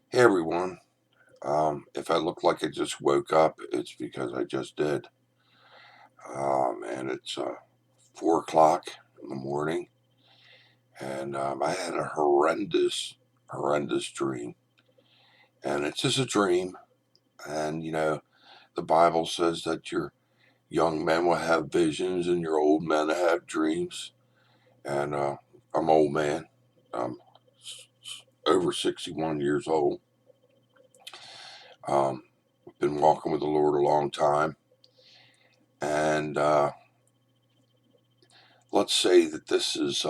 Hey everyone. If I look like I just woke up, it's because I just did. And it's 4 o'clock in the morning, and I had a horrendous dream. And it's just a dream. And the Bible says that your young men will have visions and your old men will have dreams. And I'm an old man. I'm over 61 years old. I've been walking with the Lord a long time. And let's say that this is,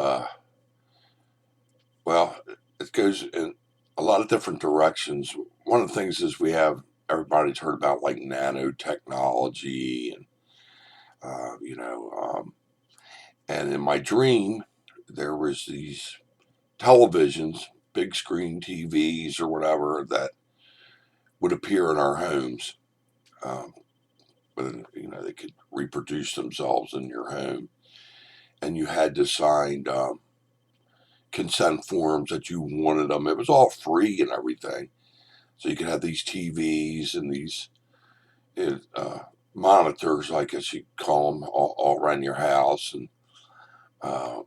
well, it goes in a lot of different directions. One of the things is everybody's heard about like nanotechnology uh, you know, um, and in my dream, there was these televisions, big screen TVs or whatever that would appear in our homes. Um, they could reproduce themselves in your home, and you had to sign consent forms that you wanted them. It was all free and everything. So you could have these TVs and these uh, monitors, I guess you'd call them, all around your house. And um,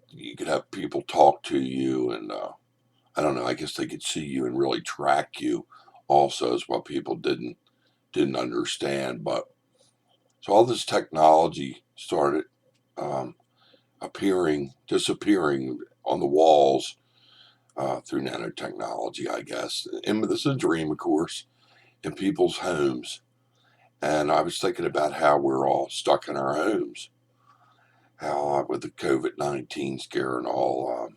you could have people talk to you. And I don't know, I guess they could see you and really track you also, is what people didn't understand. But so all this technology started um, disappearing on the walls through nanotechnology, I guess. And this is a dream, of course, in people's homes. And I was thinking about how we're all stuck in our homes, how with the COVID-19 scare and all,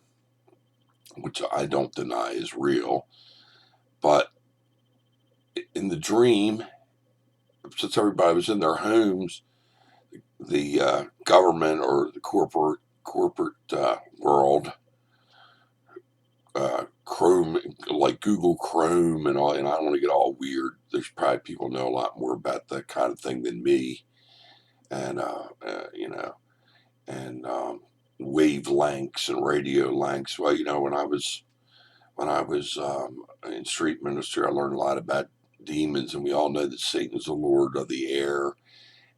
which I don't deny is real. But in the dream, since everybody was in their homes, the government or the corporate world, Chrome, like Google Chrome and all, and I don't want to get all weird. There's probably people know a lot more about that kind of thing than me, and and wavelengths and radio lengths. Well, when I was in street ministry, I learned a lot about demons, and we all know that Satan is the lord of the air,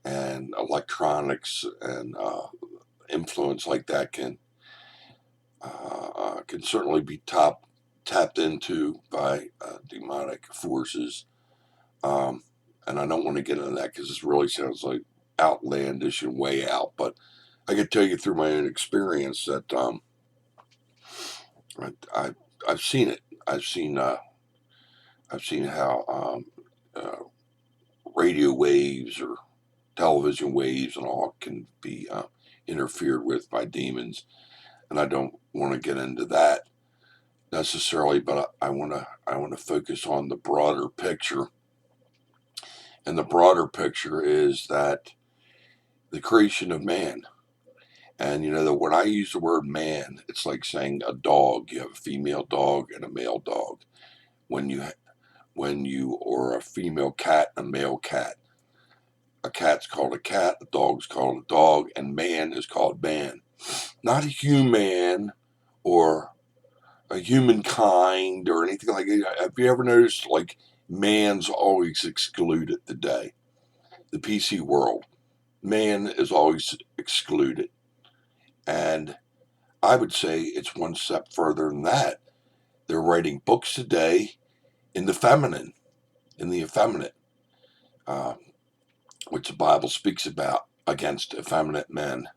and electronics and influence like that can certainly be tapped into by demonic forces. Um, and I don't want to get into that because this really sounds like outlandish and way out. But I can tell you through my own experience that I, I I've seen it. I've seen how uh, radio waves or television waves and all can be interfered with by demons, and I don't want to get into that necessarily, but I want to focus on the broader picture. And the broader picture is that the creation of man. And that when I use the word man, it's like saying a dog. You have a female dog and a male dog. When you or a female cat, a male cat. A cat's called a cat, a dog's called a dog, and man is called man. Not a human or a humankind or anything like that. Have you ever noticed like man's always excluded today? The PC world, man is always excluded. And I would say it's one step further than that. They're writing books today in the feminine, in the effeminate, uh, which the Bible speaks about against effeminate men.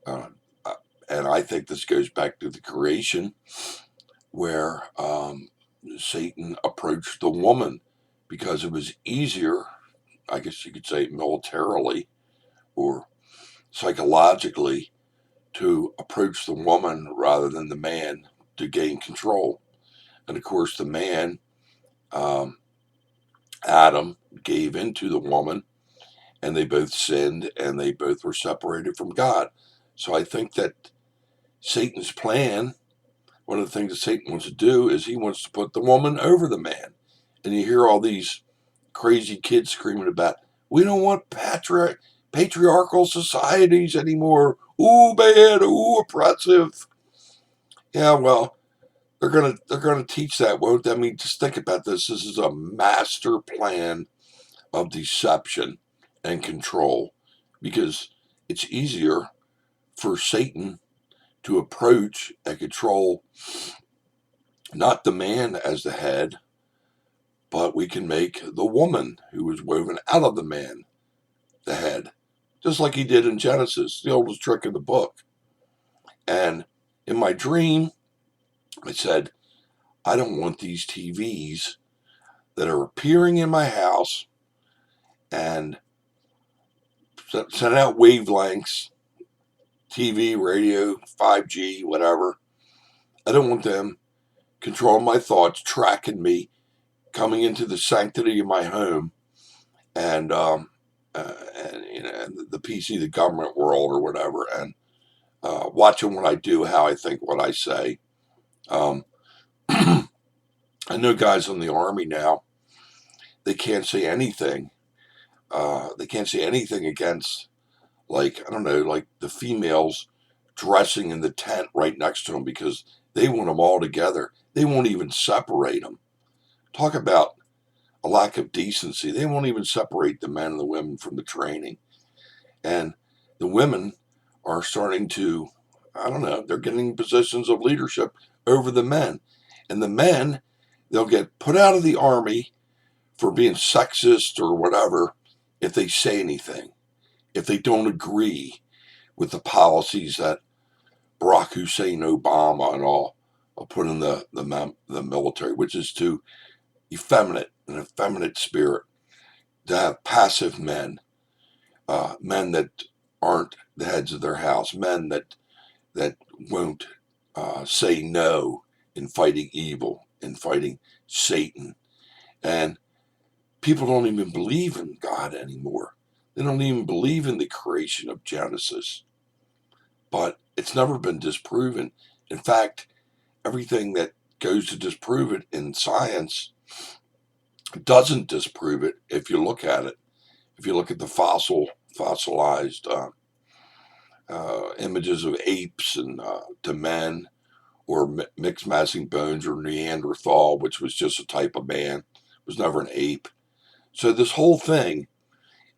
Uh, uh, and I think this goes back to the creation where Satan approached the woman because it was easier, I guess you could say, militarily or psychologically, to approach the woman rather than the man to gain control. And of course, the man, um, Adam, gave into the woman, and they both sinned and they both were separated from God. So I think that Satan's plan, one of the things that Satan wants to do is he wants to put the woman over the man. And you hear all these crazy kids screaming about, we don't want patriarchal societies anymore. Ooh, bad. Ooh, oppressive. Yeah, well, they're gonna teach that, won't they? I mean, just think about this. This is a master plan of deception and control, because it's easier for Satan to approach and control not the man as the head, but we can make the woman who was woven out of the man the head, just like he did in Genesis, the oldest trick in the book. And in my dream, I said, I don't want these TVs that are appearing in my house and send out wavelengths, TV, radio, 5G, whatever. I don't want them controlling my thoughts, tracking me, coming into the sanctity of my home, and the PC, the government world, or whatever, and watching what I do, how I think, what I say. Um, I know guys in the Army now, they can't say anything. They can't say anything against, like, I don't know, like the females dressing in the tent right next to them, because they want them all together. They won't even separate them. Talk about a lack of decency. They won't even separate the men and the women from the training. And the women are starting to, I don't know, they're getting positions of leadership over the men. And the men, they'll get put out of the Army for being sexist or whatever if they say anything, if they don't agree with the policies that Barack Hussein Obama and all put in the military, which is to effeminate, an effeminate spirit, to have passive men, men that aren't the heads of their house, men that won't say no in fighting evil, in fighting Satan. And people don't even believe in God anymore. They don't even believe in the creation of Genesis. But it's never been disproven. In fact, everything that goes to disprove it in science doesn't disprove it if you look at it. If you look at the fossilized images of apes and to men, or mixed massing bones, or Neanderthal, which was just a type of man, was never an ape. So this whole thing,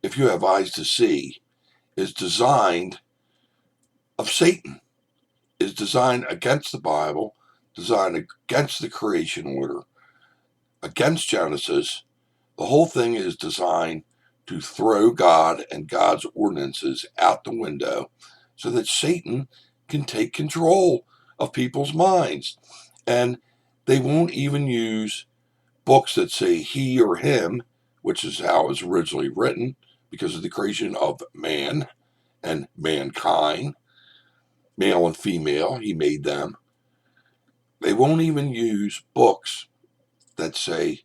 if you have eyes to see, is designed of Satan, is designed against the Bible, designed against the creation order, against Genesis. The whole thing is designed to throw God and God's ordinances out the window so that Satan can take control of people's minds. And they won't even use books that say he or him, which is how it was originally written, because of the creation of man and mankind, male and female, he made them. They won't even use books that say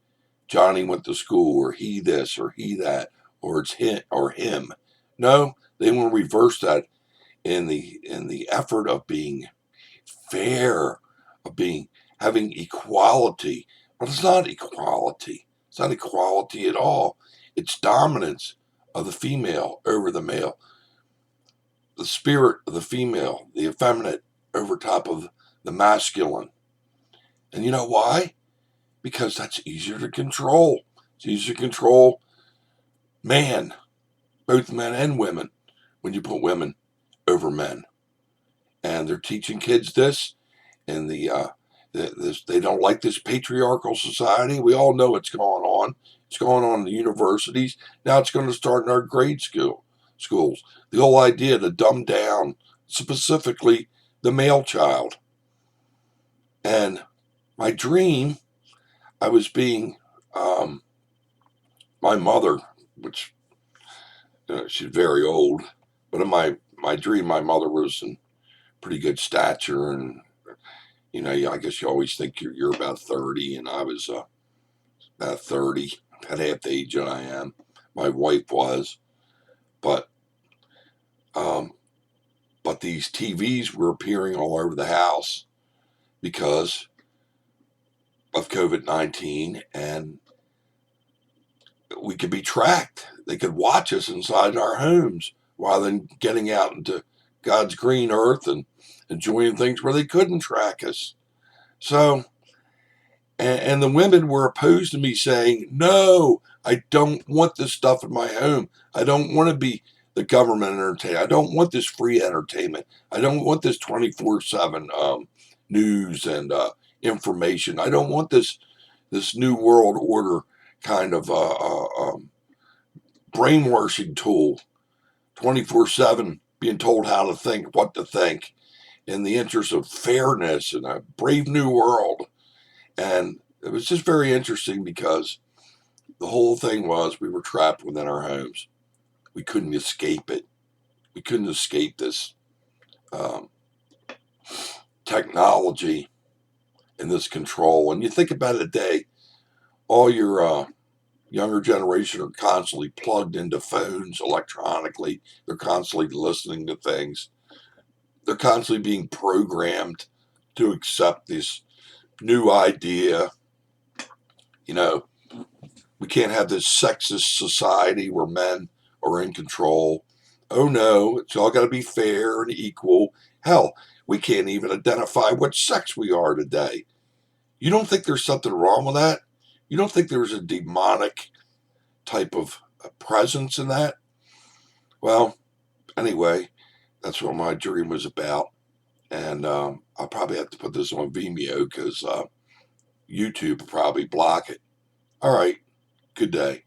Johnny went to school, or he this, or he that, or it's him or him. No, they want to reverse that in the effort of being fair, of being having equality. But it's not equality. It's not equality at all. It's dominance of the female over the male. The spirit of the female, the effeminate, over top of the masculine. And you know why? Because that's easier to control. It's easier to control man, both men and women, when you put women over men. And they're teaching kids this, and they don't like this patriarchal society. We all know it's going on. It's going on in the universities. Now it's going to start in our grade schools. The whole idea to dumb down specifically the male child. And my dream, I was being, my mother, which she's very old, but in my dream, my mother was in pretty good stature, and I guess you always think you're about 30, and I was about 30, about half the age that I am. My wife was, but but these TVs were appearing all over the house because of COVID-19, and we could be tracked. They could watch us inside our homes rather than getting out into God's green earth and enjoying things where they couldn't track us. So, and the women were opposed to me saying, no, I don't want this stuff in my home. I don't want to be the government entertainment. I don't want this free entertainment. I don't want this 24/7 news and information. I don't want this new world order kind of brainwashing tool, 24/7 being told how to think, what to think, in the interest of fairness and a brave new world. And it was just very interesting because the whole thing was we were trapped within our homes. We couldn't escape it. We couldn't escape this um, technology and this control. And you think about it today, all your younger generation are constantly plugged into phones electronically. They're constantly listening to things. They're constantly being programmed to accept this new idea. You know, we can't have this sexist society where men are in control. Oh no, it's all got to be fair and equal. Hell, we can't even identify what sex we are today. You don't think there's something wrong with that? You don't think there's a demonic type of presence in that? Well, anyway, that's what my dream was about. And I'll probably have to put this on Vimeo because YouTube will probably block it. All right. Good day.